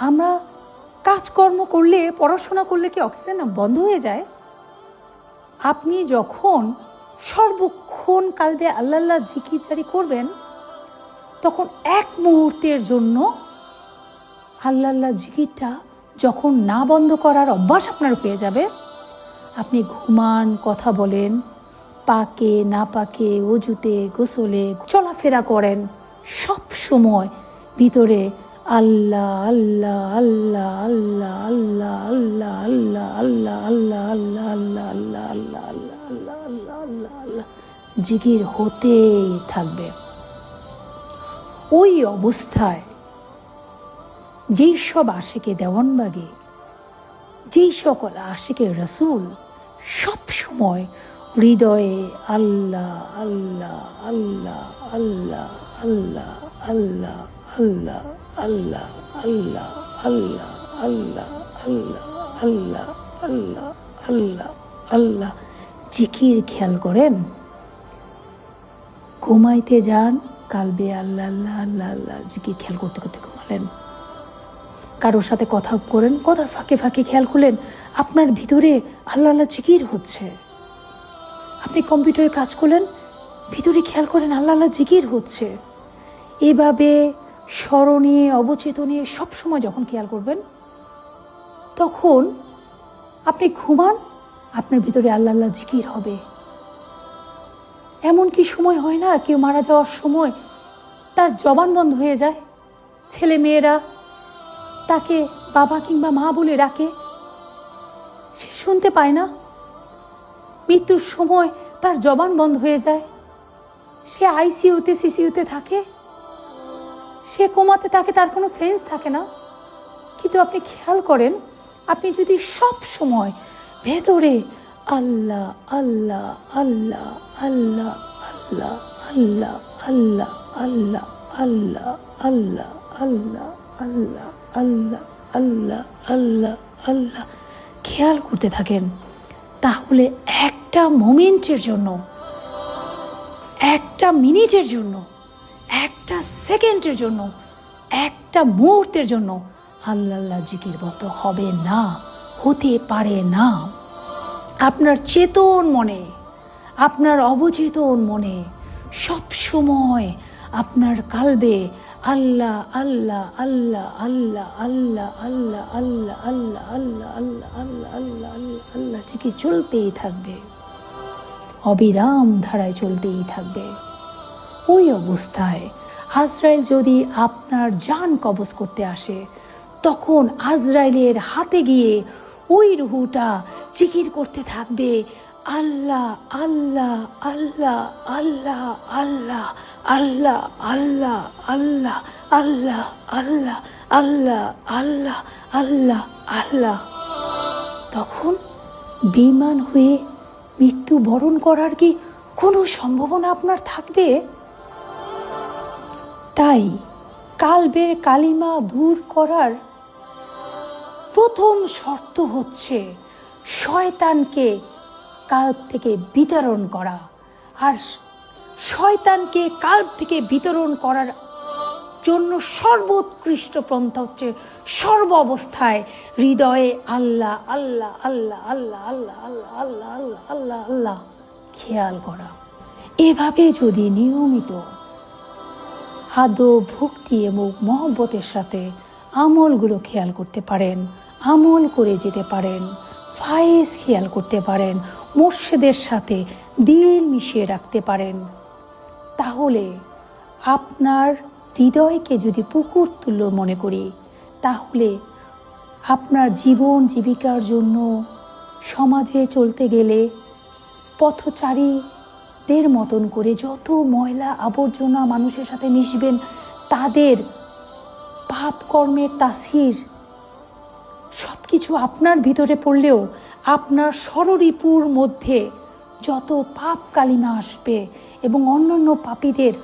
আমরা কাজকর্ম করলে, পড়াশোনা করলে কি অক্সিজেন নেওয়া বন্ধ হয়ে যায়? আপনি যখন সর্বক্ষণ কালবে আল্লাহ আল্লাহ জিকির জারি করবেন, তখন এক মুহূর্তের জন্য আল্লাহ আল্লাহ জিকিরটা যখন না বন্ধ করার অভ্যাস আপনার পেয়ে যাবে, আপনি ঘুমান, কথা বলেন, পাকে না পাকে, অজুতে গোসলে চলাফেরা করেন, সব সময় ভিতরে আল্লাহ আল্লাহ আল্লাহ আল্লাহ আল্লাহ আল্লাহ আল্লাহ আল্লাহ আল্লাহ আল্লাহ আল্লাহ আল্লাহ আল্লাহ আল্লাহ আল্লাহ আল্লাহ আল্লাহ জিকির হতেই থাকবে। ওই অবস্থায় যেই সব আশিকে দেওয়ানবাগে, যেই সকল আশিকে রাসূল সব সময় হৃদয়ে আল্লাহ আল্লাহ আল্লাহ আল্লাহ আল্লাহ আল্লাহ আল্লাহ আল্লাহ আল্লাহ আল্লাহ আল্লাহ আল্লাহ আল্লাহ আল্লাহ আল্লাহ আল্লাহ জিকির খেয়াল করেন, ঘুমাইতে যান কালবে আল্লাহ আল্লাহ আল্লাহ আল্লাহ জিকির খেয়াল করতে করতে ঘুমালেন। কারোর সাথে কথা করেন, কথার ফাঁকে ফাঁকে খেয়াল করলেন আপনার ভিতরে আল্লাহ আল্লাহ জিকির হচ্ছে। আপনি কম্পিউটারে কাজ করলেন, ভিতরে খেয়াল করেন আল্লাহ আল্লাহ জিকির হচ্ছে। এভাবে স্মরণে অবচেতনে সবসময় যখন খেয়াল করবেন, তখন আপনি ঘুমান, আপনার ভিতরে আল্লাহ আল্লাহ জিকির হবে। এমন কি সময় হয় না, কেউ মারা যাওয়ার সময় তার জবান বন্ধ হয়ে যায়, ছেলে মেয়েরা তাকে বাবা কিংবা মা বলে ডাকে, সে শুনতে পায় না। মৃত্যুর সময় তার জবান বন্ধ হয়ে যায়, সে আইসিইউতে সিসিইউতে থাকে, সে কোমাতে থাকে, তার কোনো সেন্স থাকে না। কিন্তু আপনি খেয়াল করেন, আপনি যদি সব সময় ভেতরে আল্লাহ আল্লাহ আল্লাহ আল্লাহ আল্লাহ আল্লাহ আল্লাহ আল্লাহ আল্লাহ আল্লাহ আল্লাহ আল্লাহ আল্লাহ আল্লাহ আল্লাহ আল্লাহ খেয়াল করতে থাকেন, তাহলে একটা মোমেন্টের জন্য, একটা মিনিটের জন্য, একটা সেকেন্ডের জন্য, একটা মুহূর্তের জন্য আল্লাহ আল্লাহ জিকির বন্ধ হবে না, হতে পারে না। আপনার চেতন মনে, আপনার অবচেতন মনে সব সময় আপনার কালবে আল্লাহ আল্লাহ আল্লাহ আল্লাহ আল্লাহ আল্লাহ আল্লাহ আল্লাহ আল্লাহ আল্লাহ আল্লাহ আল্লাহ আল্লাহ আল্লাহ জিকির চলতেই থাকবে, অবিরাম ধারায় চলতেই থাকবে। ওই অবস্থায় আজরাইল যদি আপনার জান কবজ করতে আসে, তখন আজরাইলের হাতে গিয়ে ওই রুহুটা জিকির করতে থাকবে আল্লাহ আল্লাহ আল্লাহ আল্লাহ আল্লাহ আল্লাহ আল্লাহ আল্লাহ আল্লাহ আল্লাহ আল্লাহ আল্লাহ আল্লাহ আল্লাহ, তখন বেঈমান হয়ে মৃত্যু বরণ করার কি কোনো সম্ভাবনা আপনার থাকবে? তাই কালবের কালিমা দূর করার প্রথম শর্ত হচ্ছে শয়তানকে কাল্ব থেকে বিতরণ করা। আর শয়তানকে কাল্ব থেকে বিতরণ করার জন্য সর্বোৎকৃষ্ট পন্থা হচ্ছে সর্ব অবস্থায় হৃদয়ে আল্লাহ আল্লাহ আল্লাহ আল্লাহ আল্লাহ আল্লাহ আল্লাহ আল্লাহ আল্লাহ আল্লাহ খেয়াল করা। এভাবে যদি নিয়মিত আদব, ভক্তি এবং মহব্বতের সাথে আমলগুলো খেয়াল করতে পারেন, আমল করে যেতে পারেন, ফায়েজ খেয়াল করতে পারেন, মুর্শিদের সাথে দিল মিশিয়ে রাখতে পারেন, তাহলে আপনার হৃদয়কে যদি পুকুর তুল্য মনে করি, তাহলে আপনার জীবন জীবিকার জন্য সমাজে চলতে গেলে পথচারীদের মতন করে যত ময়লা আবর্জনা মানুষের সাথে মিশবেন, তাদের পাপ কর্মের তাসির সব কিছু আপনার ভিতরে পড়লেও আপনার ষড়রিপুর মধ্যে যত পাপ কালিমা আসবে এবং অন্যান্য পাপীদের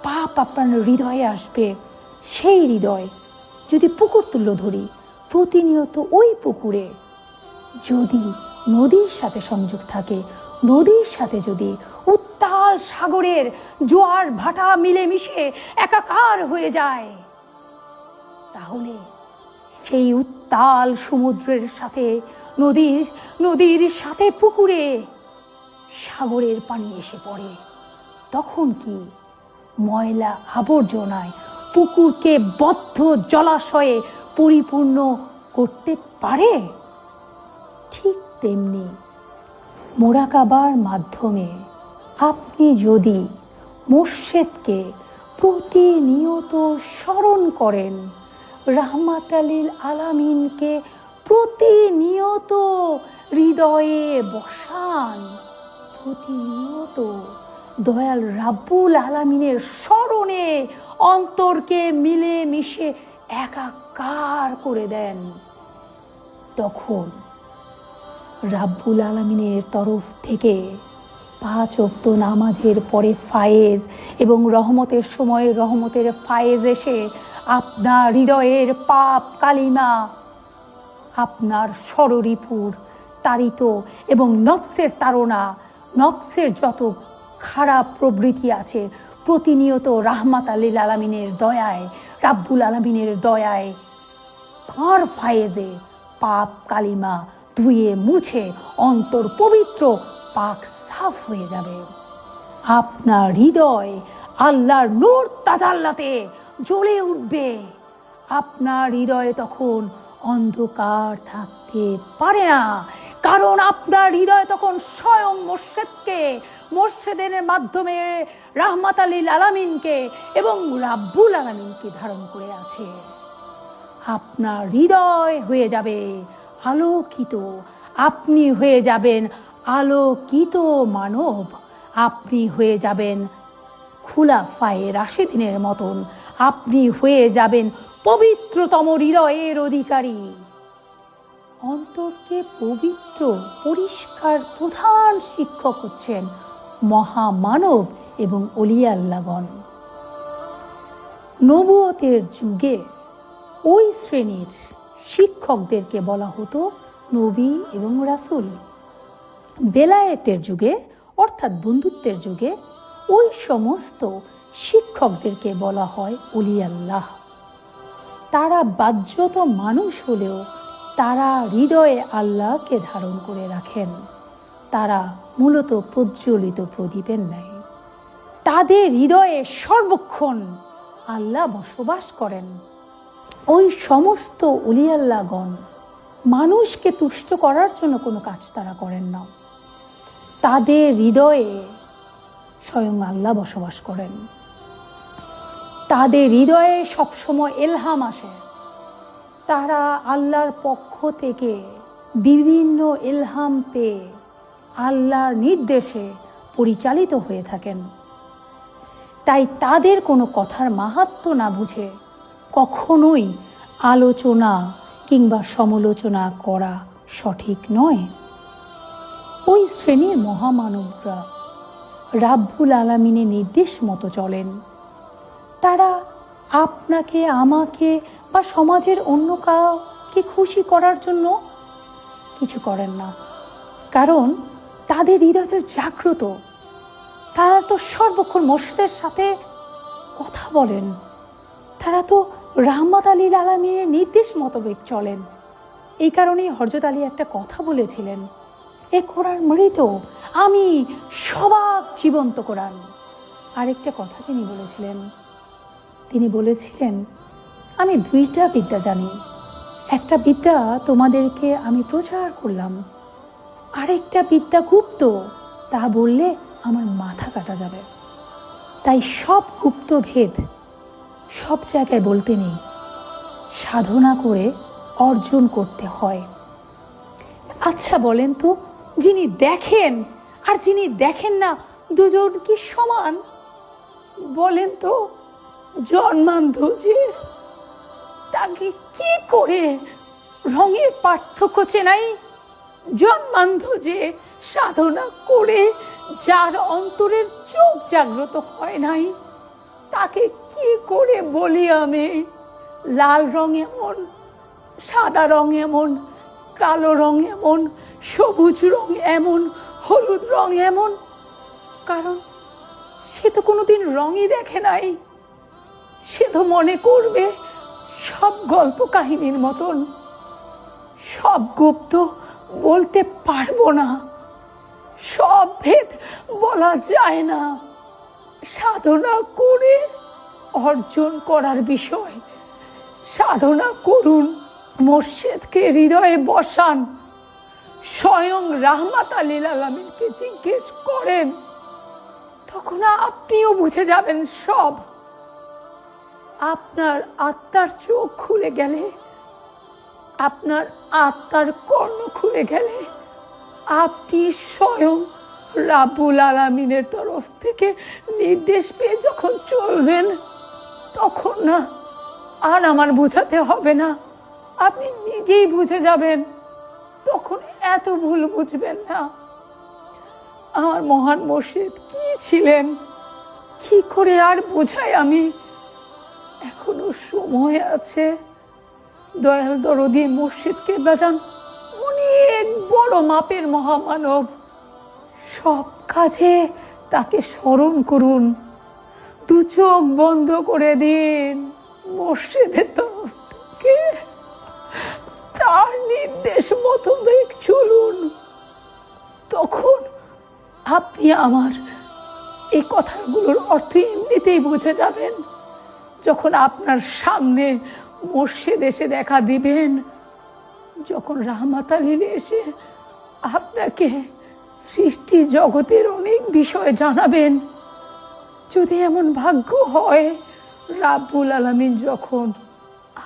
পাপ আপনার হৃদয়ে আসবে, সেই হৃদয় যদি পুকুর তুল্য ধরি, প্রতিনিয়ত ওই পুকুরে যদি নদীর সাথে সংযোগ থাকে, নদীর সাথে যদি উত্তাল সাগরের জোয়ার ভাটা মিলেমিশে একাকার হয়ে যায়, তাহলে সেই উত্তাল সমুদ্রের সাথে নদীর সাথে পুকুরে সাগরের পানি এসে পড়ে, তখন কি ময়লা আবর্জনায় পুকুরকে বদ্ধ জলাশয়ে পরিপূর্ণ করতে পারে? ঠিক তেমনি মোরাকাবার মাধ্যমে আপনি যদি মুর্শিদকে প্রতিনিয়ত স্মরণ করেন, রাহমাতালিল আলামিনকে প্রতিনিয়ত হৃদয়ে বসান, প্রতিনিয়ত দয়াল রাব্বুল আলামিনের স্মরণে অন্তরকে মিলে মিশে একাকার করে দেন, তখন রাব্বুল আলামিনের তরফ থেকে 5 ওয়াক্ত নামাজের পরে ফায়েজ এবং রহমতের সময় রহমতের ফায়েজ এসে আপনার হৃদয়ের পাপ কালিমা, আপনার ষড়রিপুর তাড়িত এবং নফসের তাড়না, নফসের যত খারাপ প্রবৃত্তি আছে, প্রতিনিয়ত রাহমাতালিল আলামিনের দয়ায়, রাব্বুল আলামিনের দয়ায়, তাঁর ফায়েজে পাপ কালিমা ধুয়ে মুছে অন্তর পবিত্র পাক সাফ হয়ে যাবে। আপনার হৃদয় আল্লাহর নূর তাজাল্লাতে জ্বলে উঠবে। আপনার হৃদয়ে তখন অন্ধকার থাকতে পারে না, কারণ আপনার হৃদয় তখন স্বয়ং মুর্শিদের মাধ্যমে রাহমাতালিল আলামিনকে এবং রাব্বুল আলামিনকে ধারণ করে আছে। আপনার হৃদয় হয়ে যাবে আলোকিত, আপনি হয়ে যাবেন আলোকিত মানব, আপনি হয়ে যাবেন খুলাফায়ে রাশিদিনের মতন, আপনি হয়ে যাবেন পবিত্রতম হৃদয়ের অধিকারী। অন্তরকে পবিত্র পরিষ্কার প্রধান শিক্ষক হচ্ছেন মহামানব এবং ওলিয়া আল্লাহগণ। নবুয়তের যুগে ওই শ্রেণীর শিক্ষকদেরকে বলা হতো নবী এবং রাসূল। বেলায়েতের যুগে অর্থাৎ বন্ধুত্বের যুগে ওই সমস্ত শিক্ষকদেরকে বলা হয় ওলিয়া আল্লাহ। তারা বাহ্যত মানুষ হলেও তারা হৃদয়ে আল্লাহকে ধারণ করে রাখেন। তারা মূলত প্রজ্বলিত প্রদীপের ন্যায়, তাদের হৃদয়ে সর্বক্ষণ আল্লাহ বসবাস করেন। ওই সমস্ত ওলিয়া আল্লাহগণ মানুষকে তুষ্ট করার জন্য কোনো কাজ তারা করেন না, তাদের হৃদয়ে স্বয়ং আল্লাহ বসবাস করেন। তাদের হৃদয়ে সবসময় ইলহাম আসে, তারা আল্লাহর পক্ষ থেকে বিভিন্ন ইলহাম পেয়ে আল্লাহর নির্দেশে পরিচালিত হয়ে থাকেন। তাই তাদের কোনো কথার মাহাত্ম্য না বুঝে কখনোই আলোচনা কিংবা সমালোচনা করা সঠিক নয়। ওই শ্রেণীর মহামানবরা রাব্বুল আলামিনের নির্দেশ মতো চলেন। তারা আপনাকে, আমাকে বা সমাজের অন্য কাউকে খুশি করার জন্য কিছু করেন না, কারণ তাদের হৃদয় তো জাগ্রত। তারা তো সর্বক্ষণ মোর্শেদের সাথে কথা বলেন, তারা তো রাহমাত লিল আলামিনের নির্দেশ মোতাবেক চলেন। এই কারণেই হযরত আলী একটা কথা বলেছিলেন, এ কোরআন মৃত, আমি সবাক জীবন্ত কোরআন। আরেকটা কথা তিনি বলেছিলেন, আমি 2টা বিদ্যা জানি, একটা বিদ্যা তোমাদেরকে আমি প্রচার করলাম, আরেকটা বিদ্যা গুপ্ত, তা বললে আমার মাথা কাটা যাবে। তাই সব গুপ্ত ভেদ সব জায়গায় বলতে নেই, সাধনা করে অর্জন করতে হয়। আচ্ছা বলেন তো, যিনি দেখেন আর যিনি দেখেন না দুজন কি সমান? বলেন তো, জন্মান্ধ যে, তাকে কি করে রঙের পার্থক্য চেনাই? জন্মান্ধ যে সাধনা করে যার অন্তরের চোখ জাগ্রত হয় নাই, তাকে কি করে বলি আমি লাল রং এমন, সাদা রং এমন, কালো রং এমন, সবুজ রং এমন, হলুদ রং এমন? কারণ সে তো কোনোদিন রঙই দেখে নাই। সে তো মনে করবে সব গল্প কাহিনীর মতন, সব গুপ্ত বলতে পারবো না, সব ভেদ বলা যায় না। সাধনা করে অর্জন করার বিষয়। সাধনা করুন, মোর্শেদকে হৃদয়ে বসান, স্বয়ং রাহমাত লিল আলামিনকে জিজ্ঞেস করেন, তখন আপনিও বুঝে যাবেন সব। আপনার আত্মার চোখ খুলে গেলে, আপনার আত্মার কর্ণ খুলে গেলে, আপনি স্বয়ং রাব্বুল আলামিনের তরফ থেকে নির্দেশ পেয়ে যখন চলবেন, তখন না আর আমার বোঝাতে হবে না, আপনি নিজেই বুঝে যাবেন। তখন এত ভুল বুঝবেন না। আমার মহান মুর্শিদ কি ছিলেন, কি করে আর বোঝাই আমি? এখনো সময় আছে। দয়াল দরদি মুর্শিদ কেবলা যান অনেক বড় মাপের মহামানব, সব কাজে তাকে স্মরণ করুন। 2 চোখ বন্ধ করে দিন, মুর্শিদের তরফ থেকে তার নির্দেশ মোতাবেক চলুন। তখন আপনি আমার এই কথাগুলোর অর্থ এমনিতেই বুঝে যাবেন। যখন আপনার সামনে মুর্শিদ এসে দেখা দিবেন, যখন রাহমাত লিল এসে আপনাকে সৃষ্টি জগতের অনেক বিষয় জানাবেন, যদি এমন ভাগ্য হয় রাব্বুল আলামিন যখন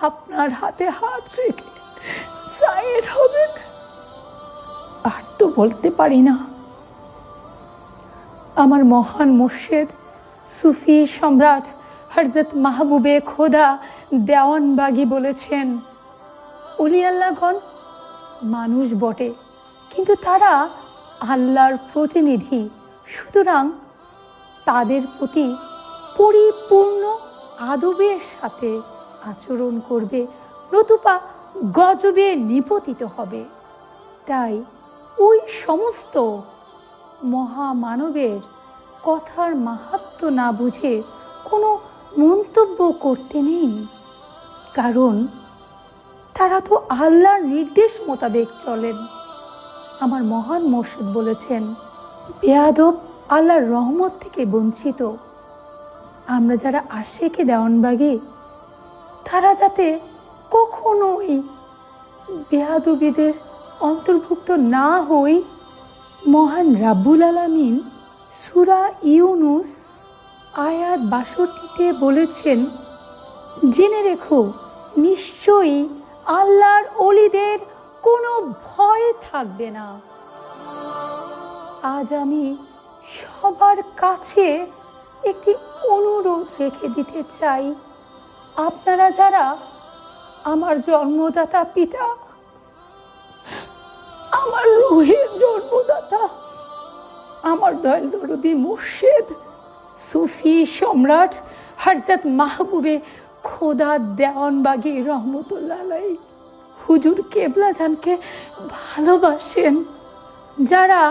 আপনার হাতে হাত রেখে জায়ের হবেন, আর তো বলতে পারি না। আমার মহান মুর্শিদ সুফি সম্রাট হযরত মাহবুবে খোদা দেওয়ানবাগী বলেছেন, ওলি আল্লাহগণ মানুষ বটে, কিন্তু তারা আল্লাহর প্রতিনিধি, সুতরাং তাদের প্রতি পরিপূর্ণ আদবের সাথে আচরণ করবে, নতুবা গজবে নিপতিত হবে। তাই ওই সমস্ত মহামানবের কথার মাহাত্ম্য না বুঝে কোনো মন্তব্য করতে নেই, কারণ তারা তো আল্লাহর নির্দেশ মোতাবেক চলেন। আমার মহান মুর্শিদ বলেছেন, বেয়াদব আল্লাহর রহমত থেকে বঞ্চিত। আমরা যারা আশেকে দেওয়ানবাগী, তারা যাতে কখনোই বেয়াদবিদের অন্তর্ভুক্ত না হই। মহান রাব্বুল আলামিন সূরা ইউনুস আয়াত 62-তে বলেছেন, জেনে রেখো নিশ্চয়ই আল্লাহর ওলিদের কোনো ভয় থাকবে না। আজ আমি সবার কাছে একটি অনুরোধ রেখে দিতে চাই, আপনারা যারা আমার জন্মদাতা পিতা, আমার রুহের জন্মদাতা, আমার দয়াল দরদি মুর্শেদ সুফি সম্রাট হযরত মাহবুবে খোদা দেওয়ানবাগী রহমতুল্লাহ আলাইহি হুজুর কেবলাজানকে ভালোবাসেন, যারা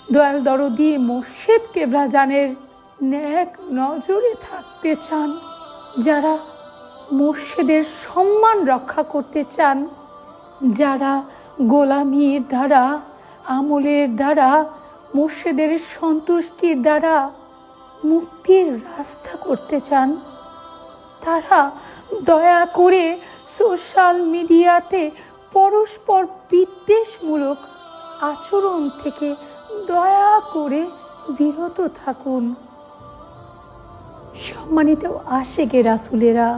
দয়াল দরদি মুর্শেদ কেবলাজানের নেক নজরে থাকতে চান, যারা মুর্শেদের সম্মান রক্ষা করতে চান, যারা গোলামির দ্বারা, আমলের দ্বারা, মুর্শেদের সন্তুষ্টির দ্বারা মুক্তির রাস্তা করতে চান, তারা দয়া করে সোশ্যাল মিডিয়াতে পরস্পর বিদ্বেষমূলক আচরণ থেকে দয়া করে বিরত থাকুন। সম্মানিত আশেকে রাসূলেরা,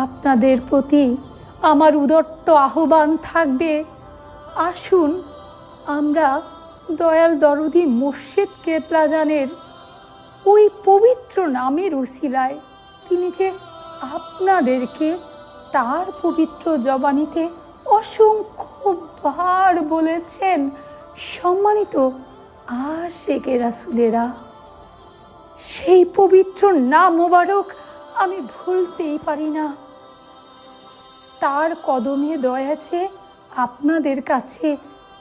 আপনাদের প্রতি আমার উদাত্ত আহ্বান থাকবে, আসুন আমরা দয়াল দরদি মুর্শেদ কেবলাজানের ওই পবিত্র নামের উসিলায়, তিনি যে আপনাদেরকে তার পবিত্র জবানিতে অসংখ্যবার বলেছেন, সম্মানিত আশেকে রাসূলেরা, সেই পবিত্র নাম মোবারক আমি ভুলতেই পারি না। তার কদমে দয়াছে আপনাদের কাছে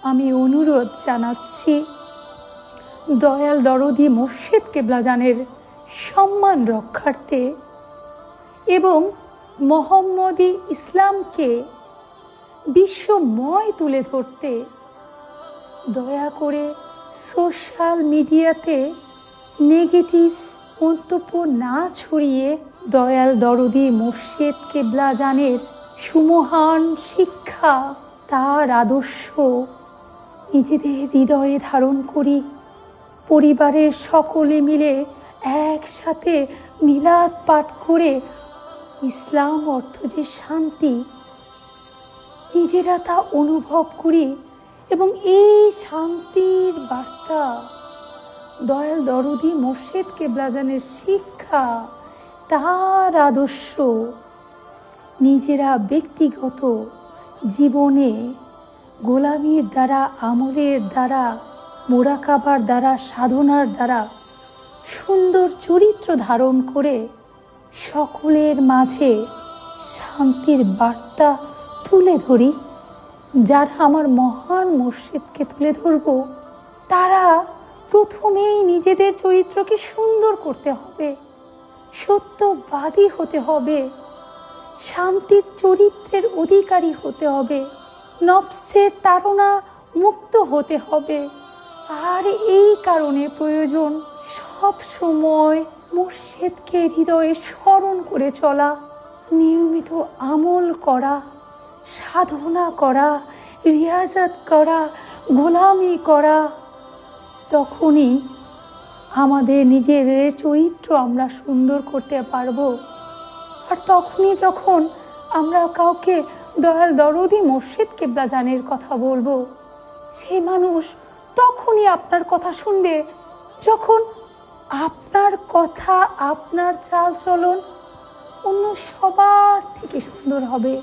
আমি অনুরোধ জানাচ্ছি, দয়াল দরদি মুর্শেদ কেবলাজানের সম্মান রক্ষার্থে এবং মোহাম্মদী ইসলামকে বিশ্বময় তুলে ধরতে দয়া করে সোশ্যাল মিডিয়াতে নেগেটিভ মন্তব্য না ছড়িয়ে দয়াল দরদি মুর্শেদ কেবলাজানের সুমহান শিক্ষা, তার আদর্শ নিজেদের হৃদয়ে ধারণ করি। পরিবারের সকলে মিলে একসাথে মিলাদ পাঠ করে ইসলাম অর্থ যে শান্তি, নিজেরা তা অনুভব করি এবং এই শান্তির বার্তা দয়াল দরদি মুর্শেদ কেবলাজানের শিক্ষা, তার আদর্শ নিজেরা ব্যক্তিগত জীবনে গোলামির দ্বারা, আমলের দ্বারা, মুরাকাবার দ্বারা, সাধনার দ্বারা সুন্দর চরিত্র ধারণ করে সকলের মাঝে শান্তির বার্তা তুলে ধরি। যারা আমার মহান মুর্শিদকে তুলে ধরব, তারা প্রথমেই নিজেদের চরিত্রকে সুন্দর করতে হবে, সত্যবাদী হতে হবে, শান্তির চরিত্রের অধিকারী হতে হবে, নফসের তাড়না মুক্ত হতে হবে। আর এই কারণে প্রয়োজন সব সময় মুর্শিদকে হৃদয়ে স্মরণ করে চলা, নিয়মিত আমল করা, সাধনা করা, রিয়াজত করা, গোলামি করা। তখনই আমাদের নিজেদের চরিত্র আমরা সুন্দর করতে পারবো। আর তখনই যখন আমরা কাউকে দয়াল দরদি মুর্শিদ কেবলাজানের কথা বলবো, সেই মানুষ তখনই আপনার কথা শুনবে, যখন আপনার কথা, আপনার চালচলন অন্য সবার থেকে সুন্দর হবে।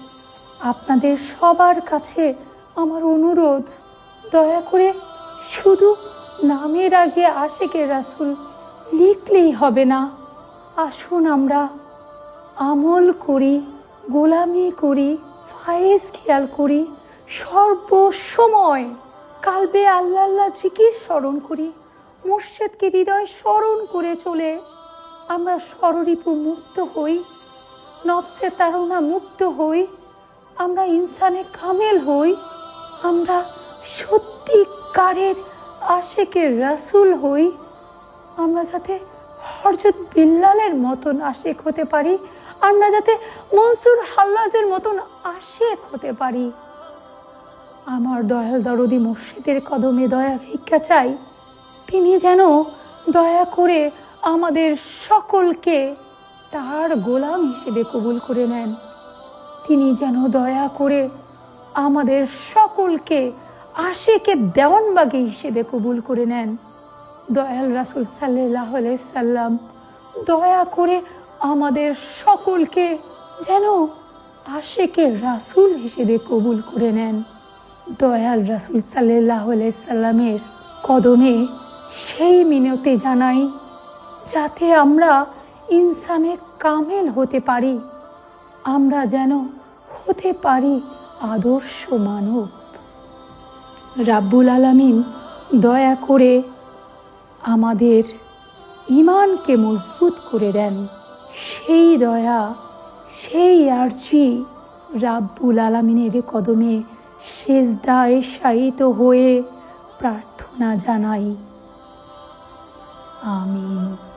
আপনাদের সবার কাছে আমার অনুরোধ, দয়া করে শুধু নামের আগে আশেকের রাসূল লিখলেই হবে না। আসুন আমরা আমল করি, গোলামি করি, ফায়েজ খেয়াল করি, সর্বসময় কালবে আল্লাহ আল্লাহ জিকির স্মরণ করি, মুর্শিদকে হৃদয় স্মরণ করে চলে আমরা স্বরূপু মুক্ত হই, নফসে তাড়না মুক্ত হই, আমরা ইনসানে কামেল হই, আমরা সত্যিকারের আশেকের রাসূল হই। আমরা যাতে হযরত বিল্লালের মতন আশেক হতে পারি, আমরা যাতে মনসুর হাল্লাজের মতন আশেক হতে পারি। আমার দয়াল দরদি মুর্শিদের কদমে দয়া ভিক্ষা চাই, তিনি যেন দয়া করে আমাদের সকলকে তার গোলাম হিসেবে কবুল করে নেন। তিনি যেন দয়া করে আমাদের সকলকে আশেকে দেওয়ানবাগী হিসেবে কবুল করে নেন। দয়াল রাসূল সাল্লাল্লাহু আলাইহি সাল্লাম দয়া করে আমাদের সকলকে যেন আশেকে রাসূল হিসেবে কবুল করে নেন। দয়াল রাসূল সাল্লাল্লাহু আলাইহি সাল্লামের কদমে সেই মিনতি জানাই, যাতে আমরা ইনসানে কামেল হতে পারি, আমরা যেন হতে পারি আদর্শ মানব। রাব্বুল আলামিন দয়া করে আমাদের ঈমানকে মজবুত করে দেন। সেই দয়া, সেই আরজি রাব্বুল আলামিনের কদমে সেজদায় শায়িত হয়ে প্রার্থনা জানাই। আমিন।